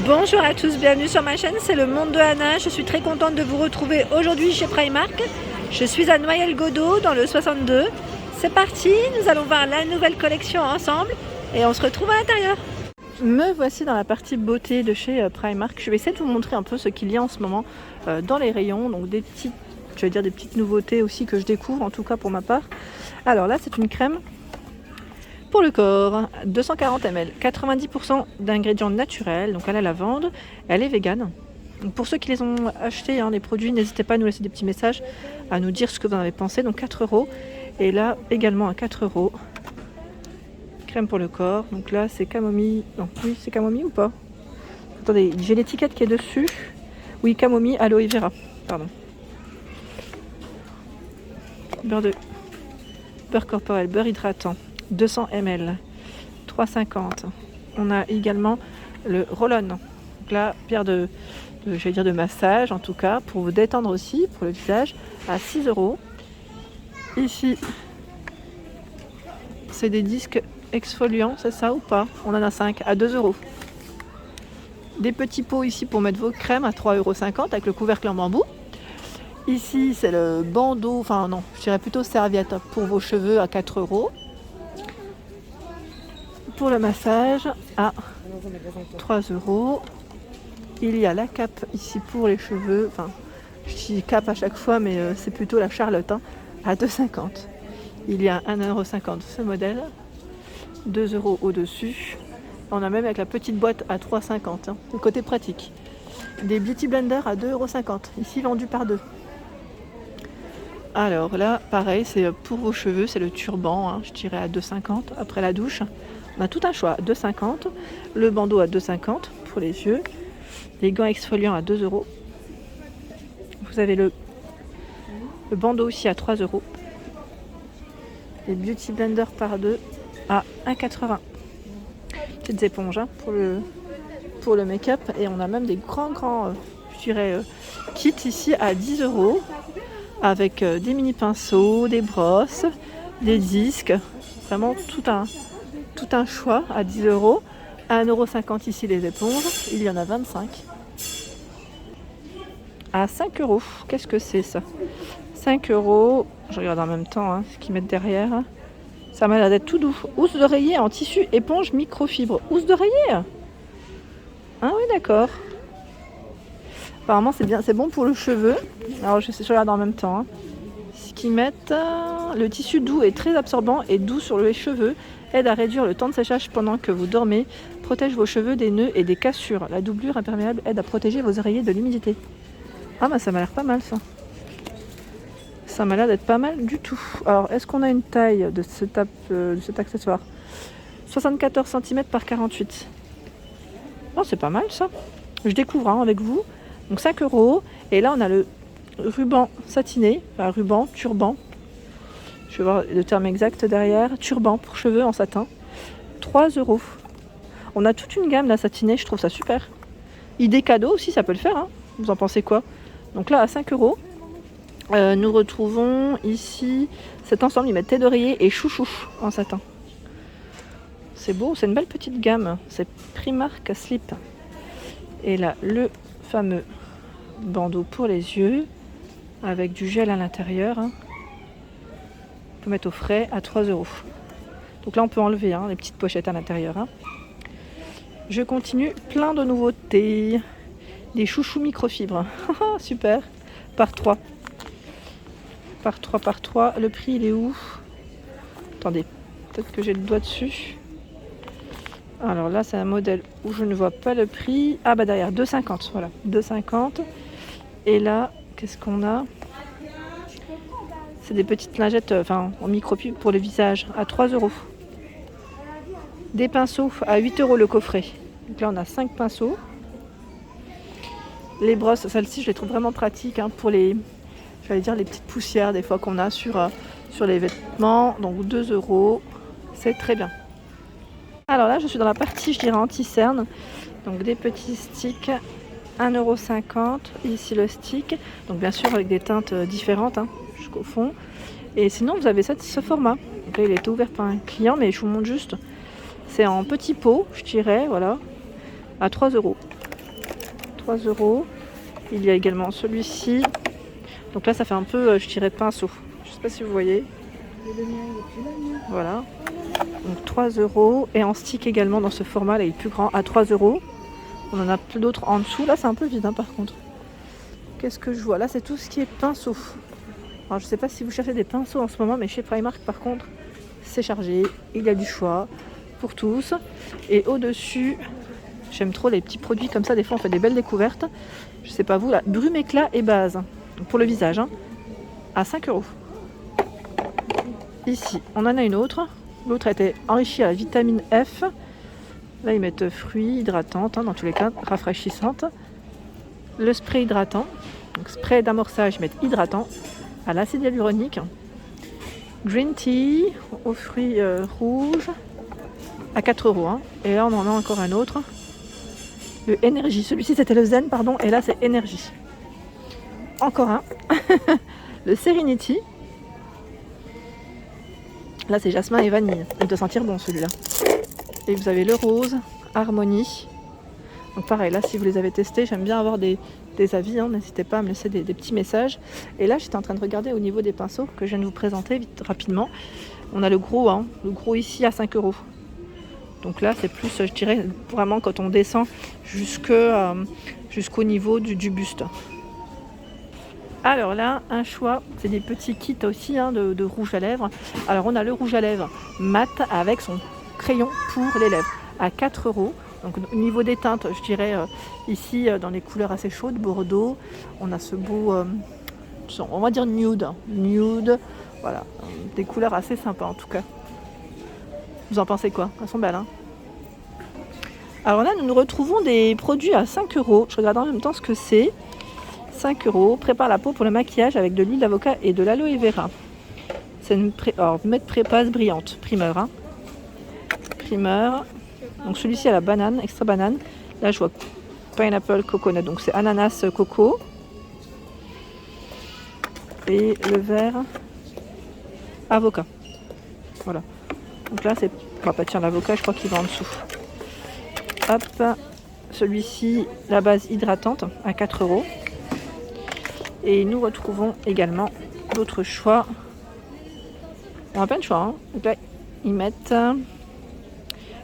Bonjour à tous, bienvenue sur ma chaîne, c'est le monde de Anna. Je suis très contente de vous retrouver aujourd'hui chez Primark. Je suis à Noyelles-Godault dans le 62. C'est parti, nous allons voir la nouvelle collection ensemble et on se retrouve à l'intérieur. Me voici dans la partie beauté de chez Primark. Je vais essayer de vous montrer un peu ce qu'il y a en ce moment dans les rayons. Donc des petites nouveautés aussi que je découvre, en tout cas pour ma part. Alors là, c'est une crème pour le corps, 240 ml, 90% d'ingrédients naturels, donc à la lavande, elle est végane. Donc pour ceux qui les ont achetés, les produits, n'hésitez pas à nous laisser des petits messages, à nous dire ce que vous en avez pensé. Donc 4 €. Et là également à 4 €. Crème pour le corps, donc là c'est camomille. Non, oui, c'est camomille ou pas? Attendez, j'ai l'étiquette qui est dessus. Oui, camomille, aloe vera, pardon. Beurre corporel, beurre hydratant. 200 ml, 3,50. On a également le roll-on. Donc là, pierre de massage en tout cas, pour vous détendre aussi, pour le visage, à 6 €. Ici, c'est des disques exfoliants, c'est ça ou pas? On en a 5 à 2 €. Des petits pots ici pour mettre vos crèmes à 3,50 € avec le couvercle en bambou. Ici, c'est le bandeau, enfin non, je dirais plutôt serviette pour vos cheveux à 4 €. Pour le massage à 3 €. Il y a la cape ici pour les cheveux, enfin je dis cape à chaque fois mais c'est plutôt la Charlotte, à 2,50 €. Il y a 1,50 € ce modèle, 2 € au-dessus. On a même avec la petite boîte à 3,50 €, le côté pratique. Des beauty blenders à 2,50 €, ici vendus par 2. Alors là pareil, c'est pour vos cheveux, c'est le turban, je dirais à 2,50 € après la douche. On a tout un choix, 2,50 €, le bandeau à 2,50 € pour les yeux, les gants exfoliants à 2 €. Vous avez le bandeau aussi à 3 €. Les beauty blenders par 2 à 1,80 €. Petites éponges pour le make-up. Et on a même des grands kits ici à 10 € avec des mini pinceaux, des brosses, des disques, vraiment tout un choix à 10 €. À 1,50 € ici les éponges, il y en a 25. À 5 €, qu'est-ce que c'est ça? 5 €, je regarde en même temps ce qu'ils mettent derrière. Ça m'a l'air d'être tout doux. Housse d'oreiller en tissu éponge microfibre. Housse d'oreiller? Ah oui, d'accord. Apparemment c'est bien, c'est bon pour le cheveu. Alors je regarde en même temps. Ce qu'ils mettent, le tissu doux est très absorbant et doux sur les cheveux, aide à réduire le temps de séchage pendant que vous dormez, protège vos cheveux des nœuds et des cassures. La doublure imperméable aide à protéger vos oreillers de l'humidité. Ah bah ça m'a l'air pas mal ça. Ça m'a l'air d'être pas mal du tout. Alors est-ce qu'on a une taille de cet accessoire? 74 cm par 48. Oh, c'est pas mal ça. Je découvre avec vous. Donc 5 €. Et là on a le ruban satiné, enfin turban. Je vais voir le terme exact derrière. Turban pour cheveux en satin. 3 €. On a toute une gamme là satinée, je trouve ça super. Idée cadeau aussi, ça peut le faire. Vous en pensez quoi? Donc là à 5 €. Nous retrouvons ici cet ensemble, ils mettent tête d'oreiller et chouchou en satin. C'est beau, c'est une belle petite gamme. C'est Primark Slip. Et là le fameux bandeau pour les yeux avec du gel à l'intérieur. On peut mettre au frais à 3 €. Donc là on peut enlever les petites pochettes à l'intérieur. Je continue, plein de nouveautés. Des chouchous microfibres. Super. Par 3. Par 3. Le prix il est où? Attendez, peut-être que j'ai le doigt dessus. Alors là c'est un modèle où je ne vois pas le prix. Ah bah derrière, 2,50 €. Voilà, 2,50 €. Et là, qu'est-ce qu'on a? C'est des petites lingettes en microfibre pour le visage à 3 €. Des pinceaux à 8 € le coffret. Donc là on a 5 pinceaux. Les brosses, celles-ci je les trouve vraiment pratiques pour les petites poussières des fois qu'on a sur les vêtements. Donc 2 €, c'est très bien. Alors là je suis dans la partie je dirais anti-cerne. Donc des petits sticks, 1,50 €. Ici le stick, donc bien sûr avec des teintes différentes jusqu'au fond. Et sinon vous avez ce format. Donc là il est ouvert par un client mais je vous montre juste. C'est en petit pot je dirais, voilà, à 3 €. 3 €. Il y a également celui-ci. Donc là, ça fait un peu, je dirais, pinceau. Je ne sais pas si vous voyez. Voilà. Donc 3 €. Et en stick également dans ce format, là, il est plus grand, à 3 €. On en a plus d'autres en dessous. Là, c'est un peu vide, hein, par contre. Qu'est-ce que je vois? Là, c'est tout ce qui est pinceau. Alors, je ne sais pas si vous cherchez des pinceaux en ce moment, mais chez Primark, par contre, c'est chargé. Il y a du choix pour tous. Et au-dessus, j'aime trop les petits produits comme ça. Des fois, on fait des belles découvertes. Je sais pas vous, là, brume éclat et base. Donc pour le visage, hein, à 5 €. Ici, on en a une autre. L'autre était enrichie à la vitamine F. Là, ils mettent fruits hydratantes, hein, dans tous les cas, rafraîchissantes. Le spray hydratant. Donc, spray d'amorçage, ils mettent hydratant. À l'acide hyaluronique. Green tea aux fruits rouges. À 4 €. Hein. Et là, on en a encore un autre. Le Energy. Celui-ci, c'était le Zen, pardon. Et là, c'est Energy. Encore un. Le Serenity. Là, c'est jasmin et vanille. Il doit sentir bon, celui-là. Et vous avez le rose, Harmonie. Donc pareil, là, si vous les avez testés, j'aime bien avoir des avis. Hein. N'hésitez pas à me laisser des petits messages. Et là, j'étais en train de regarder au niveau des pinceaux que je viens de vous présenter vite, rapidement. On a le gros, hein. Le gros ici à 5 €. Donc là, c'est plus, je dirais, vraiment quand on descend jusqu'au niveau du buste. Alors là, un choix, c'est des petits kits aussi, hein, de rouge à lèvres. Alors on a le rouge à lèvres mat avec son crayon pour les lèvres à 4 €. Donc au niveau des teintes, je dirais ici dans les couleurs assez chaudes, Bordeaux, on a ce beau, on va dire nude, voilà, des couleurs assez sympas en tout cas. Vous en pensez quoi? Elles sont belles, hein? Alors là, nous retrouvons des produits à 5 €. Je regarde en même temps ce que c'est. 5 €. Prépare la peau pour le maquillage avec de l'huile d'avocat et de l'aloe vera. C'est une pré-passe brillante. Primeur. Hein. Primeur. Donc celui-ci à la banane, extra banane. Là, je vois pineapple coconut. Donc c'est ananas coco. Et le vert avocat. Voilà. Donc là, c'est. On va pas tirer l'avocat, je crois qu'il va en dessous. Hop. Celui-ci, la base hydratante à 4 €. Et nous retrouvons également d'autres choix. On a plein de choix. Hein. Donc là, ils mettent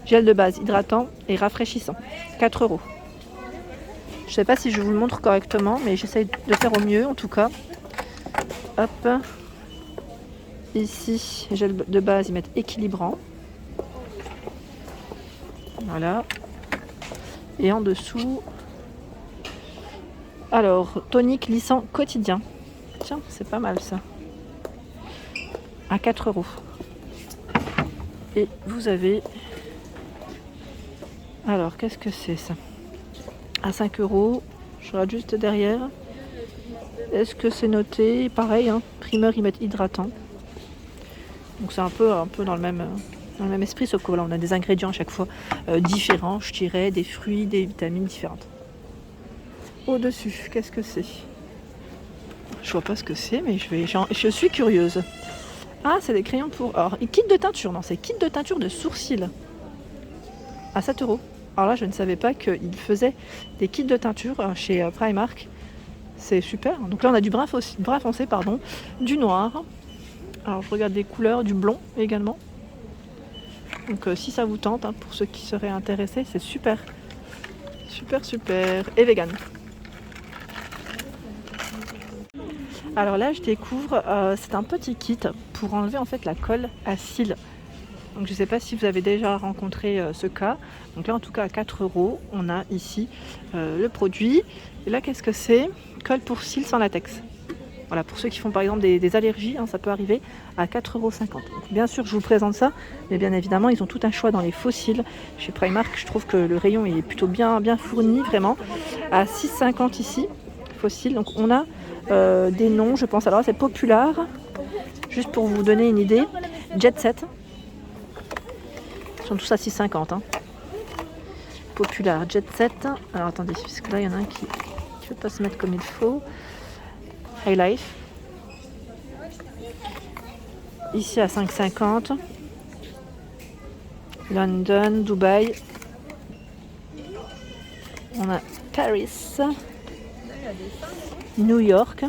gel de base hydratant et rafraîchissant. 4 €. Je ne sais pas si je vous le montre correctement, mais j'essaye de faire au mieux en tout cas. Hop. Ici, gel de base, ils mettent équilibrant. Voilà. Et en dessous, alors, tonique lissant quotidien. Tiens, c'est pas mal ça. À 4 €. Et vous avez... Alors, qu'est-ce que c'est ça? À 5 €. Je regarde juste derrière. Est-ce que c'est noté? Pareil, hein, primeur, ils mettent hydratant. Donc c'est un peu dans le même esprit, sauf que voilà, on a des ingrédients à chaque fois différents, je dirais, des fruits, des vitamines différentes. Au-dessus, qu'est-ce que c'est? Je vois pas ce que c'est, mais je suis curieuse. Ah, c'est des crayons pour... Alors, kit de teinture, non, c'est kit de teinture de sourcils. À 7 €. Alors là, je ne savais pas qu'ils faisaient des kits de teinture chez Primark. C'est super. Donc là, on a du brun foncé, du noir. Alors, je regarde des couleurs, du blond également. Donc, si ça vous tente, hein, pour ceux qui seraient intéressés, c'est super. Super. Et vegan. Alors là, je découvre, c'est un petit kit pour enlever en fait la colle à cils. Donc je ne sais pas si vous avez déjà rencontré ce cas. Donc là, en tout cas, à 4 €, on a ici le produit. Et là, qu'est-ce que c'est? Colle pour cils sans latex. Voilà, pour ceux qui font par exemple des allergies, hein, ça peut arriver à 4,50 €. Donc, bien sûr, je vous présente ça, mais bien évidemment, ils ont tout un choix dans les fossiles. Chez Primark, je trouve que le rayon est plutôt bien fourni, vraiment. À 6,50 € ici, fossiles. Donc on a des noms, je pense. Alors c'est Popular, juste pour vous donner une idée. Jet Set. Ils sont tous à 6,50 €. Hein. Popular, Jet Set. Alors attendez, parce que là, il y en a un qui ne veut pas se mettre comme il faut. High Life. Ici à 5,50 €. London, Dubaï. On a Paris, New York.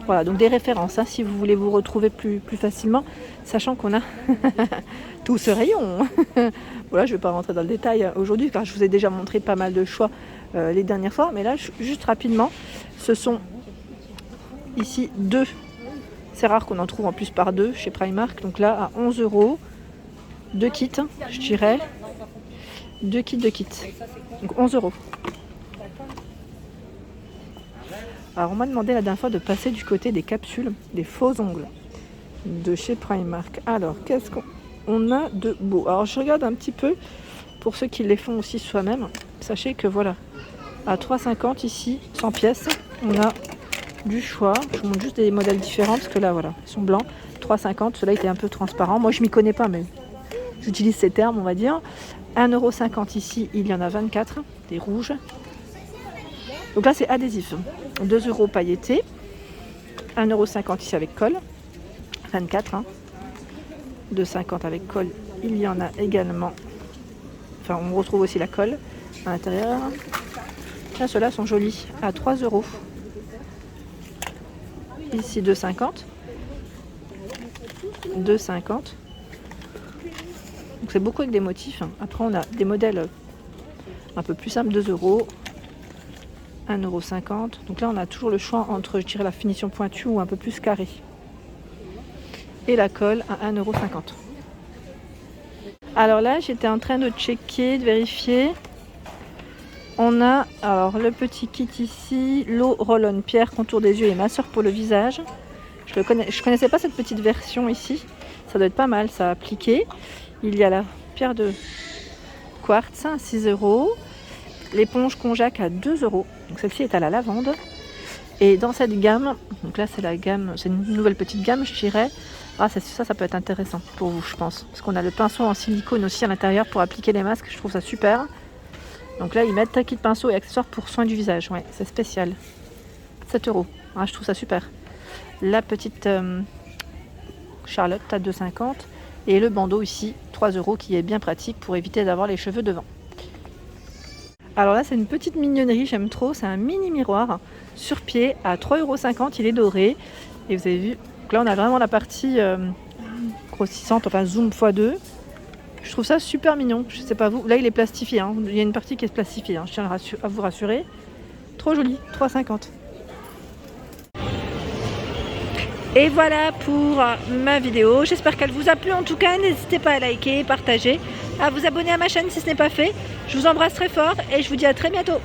Voilà, donc des références, hein, si vous voulez vous retrouver plus facilement, sachant qu'on a tout ce rayon. Voilà, je ne vais pas rentrer dans le détail aujourd'hui, car je vous ai déjà montré pas mal de choix les dernières fois. Mais là, juste rapidement, ce sont ici deux. C'est rare qu'on en trouve en plus par deux chez Primark. Donc là, à 11 €, deux kits, je dirais. Deux kits. Donc 11 €. Alors on m'a demandé la dernière fois de passer du côté des capsules, des faux ongles de chez Primark. Alors qu'est-ce qu'on a de beau? Alors je regarde un petit peu pour ceux qui les font aussi soi-même. Sachez que voilà, à 3,50 ici, 100 pièces, on a du choix. Je vous montre juste des modèles différents parce que là voilà, ils sont blancs. 3,50, ceux-là étaient un peu transparents. Moi je m'y connais pas mais j'utilise ces termes on va dire. 1,50 € ici, il y en a 24, des rouges. Donc là c'est adhésif. 2 € pailletés, 1,50 € ici avec colle, 24, hein. 2,50 € avec colle, il y en a également, enfin on retrouve aussi la colle à l'intérieur. Là ceux-là sont jolis, à 3 €, ici 2,50, 2,50, donc c'est beaucoup avec des motifs, hein. Après on a des modèles un peu plus simples, 2 €, 1,50 €. Donc là, on a toujours le choix entre, je dirais, la finition pointue ou un peu plus carré. Et la colle à 1,50 €. Alors là, j'étais en train de checker, de vérifier. On a alors le petit kit ici, l'eau roll-on pierre, contour des yeux et masseur pour le visage. Je connaissais pas cette petite version ici. Ça doit être pas mal, ça a appliqué. Il y a la pierre de quartz à 6 €. L'éponge Conjac à 2 €. Donc celle-ci est à la lavande. Et dans cette gamme, donc là c'est la gamme, c'est une nouvelle petite gamme je dirais. Ah ça peut être intéressant pour vous je pense. Parce qu'on a le pinceau en silicone aussi à l'intérieur pour appliquer les masques, je trouve ça super. Donc là ils mettent kit pinceau et accessoires pour soins du visage, ouais c'est spécial. 7 €, ah, je trouve ça super. La petite Charlotte à 2,50 € et le bandeau ici 3 € qui est bien pratique pour éviter d'avoir les cheveux devant. Alors là c'est une petite mignonnerie, j'aime trop, c'est un mini miroir sur pied à 3,50 €, il est doré. Et vous avez vu, donc là on a vraiment la partie grossissante, enfin zoom x2. Je trouve ça super mignon, je sais pas vous, là il est plastifié, hein. Il y a une partie qui est plastifiée, hein. Je tiens à vous rassurer. Trop joli, 3,50 €. Et voilà pour ma vidéo, j'espère qu'elle vous a plu en tout cas, n'hésitez pas à liker, partager, à vous abonner à ma chaîne si ce n'est pas fait. Je vous embrasse très fort et je vous dis à très bientôt.